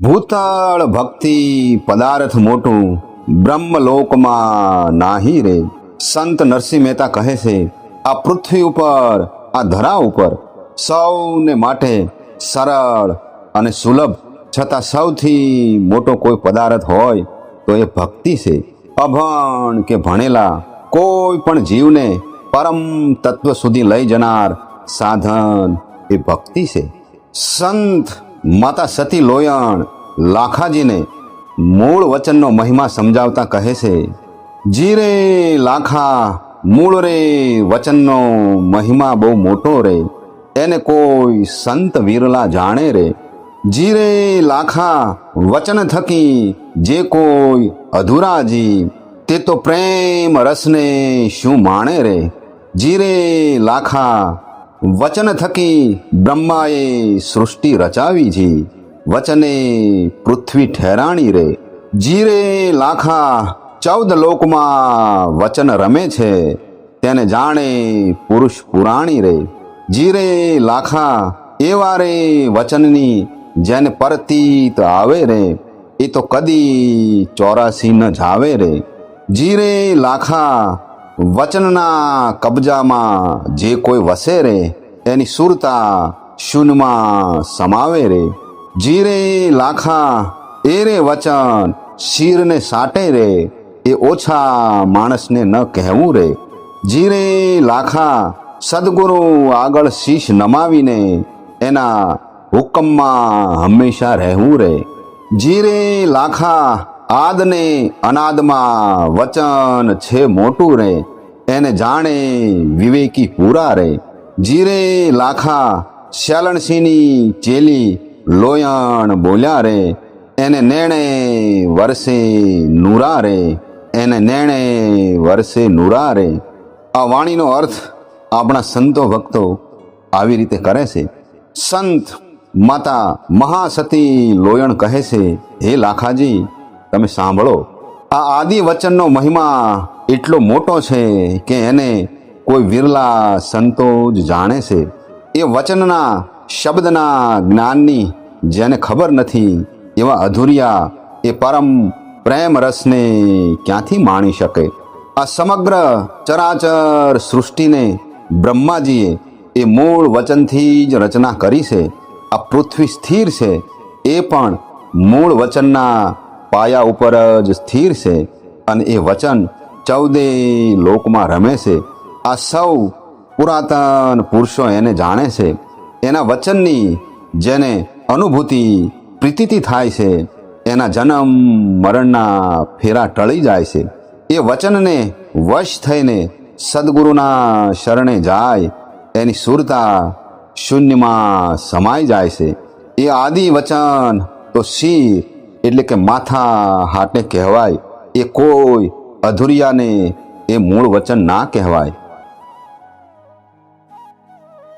ભૂતળ ભક્તિ પદાર્થ મોટું બ્રહ્મલોકમાં નાહી રે. સંત નરસિંહ મહેતા કહે છે, આ પૃથ્વી ઉપર, આ ધરા ઉપર સૌને માટે સરળ અને સુલભ છતાં સૌથી મોટો કોઈ પદાર્થ હોય તો એ ભક્તિ છે. અભણ કે ભણેલા કોઈ પણ જીવને પરમ તત્વ સુધી લઈ જનાર સાધન એ ભક્તિ છે. સંત માતા સતી લોયણ લાખાજીને મૂળ વચનનો મહિમા સમજાવતા કહે છે, જીરે લાખા મૂળ રે વચનનો મહિમા બહુ મોટો રે, એને કોઈ સંત વિરલા જાણે રે. જીરે લાખા વચન થકી જે કોઈ અધૂરાજી, તે તો પ્રેમ રસને શું માણે રે. જીરે લાખા વચન થકી બ્રહ્માએ સૃષ્ટિ રચાવી જી, વચને પૃથ્વી ઠેરાણી રે. જીરે લાખા 14 લોકમાં વચન રમે છે, તેને જાણે પુરુષ પુરાણી રે. જીરે લાખા એવા રે વચનની જેને પરતીત આવે રે, એ તો કદી 84 ન જાવે રે. જીરે લાખા વચનના કબજામાં જે કોઈ વસે રે, એની સુરતા શૂન્યમાં સમાવે રે. જીરે લાખા એ રે વચન શીરને સાટે રે, એ ઓછા માણસને ન કહેવું રે. જીરે લાખા સદગુરુ આગળ શીશ નમાવીને એના હુકમમાં હંમેશા રહેવું રે. જીરે લાખા આદને અનાદમાં વચન છે મોટું રે, એને જાણે વિવેકી પૂરા રે. જીરે લાખા શેલણસિંહની ચેલી લોયણ બોલ્યા રે, એને નેણે વર્ષે નુરા રે, એને નેણે વર્ષે નુરા રે. આ વાણીનો અર્થ આપણા સંતો ભક્તો આવી રીતે કરે છે. સંત માતા મહાસતી લોયણ કહે છે, હે લાખાજી, તમે સાંભળો, આ આદિ વચનનો મહિમા એટલો મોટો છે કે એને કોઈ વિરલા સંતો જ જાણે છે. એ વચનના શબ્દના જ્ઞાનની જેને ખબર નથી, એવા અધૂરિયા એ પરમ પ્રેમ રસને ક્યાંથી માણી શકે. આ સમગ્ર ચરાચર સૃષ્ટિને બ્રહ્માજીએ એ મૂળ વચનથી જ રચના કરી છે. આ પૃથ્વી સ્થિર છે, એ પણ મૂળ વચનના પાયા ઉપર જ સ્થિર છે, અને એ વચન 14 લોકમાં રમે છે. આ સૌ પુરાતન પુરુષો એને જાણે છે. એના વચનની જેને અનુભૂતિ પ્રીતિથી થાય છે, એના જન્મ મરણના ફેરા ટળી જાય છે. એ વચનને વશ થઈને સદગુરુના શરણે જાય, એની સુરતા શૂન્યમાં સમાઈ જાય છે. એ આદિ વચન તો શિર એટલે કે માથા હાટે કહેવાય, એ કોઈ અધૂરિયાને એ મૂળ વચન ના કહેવાય.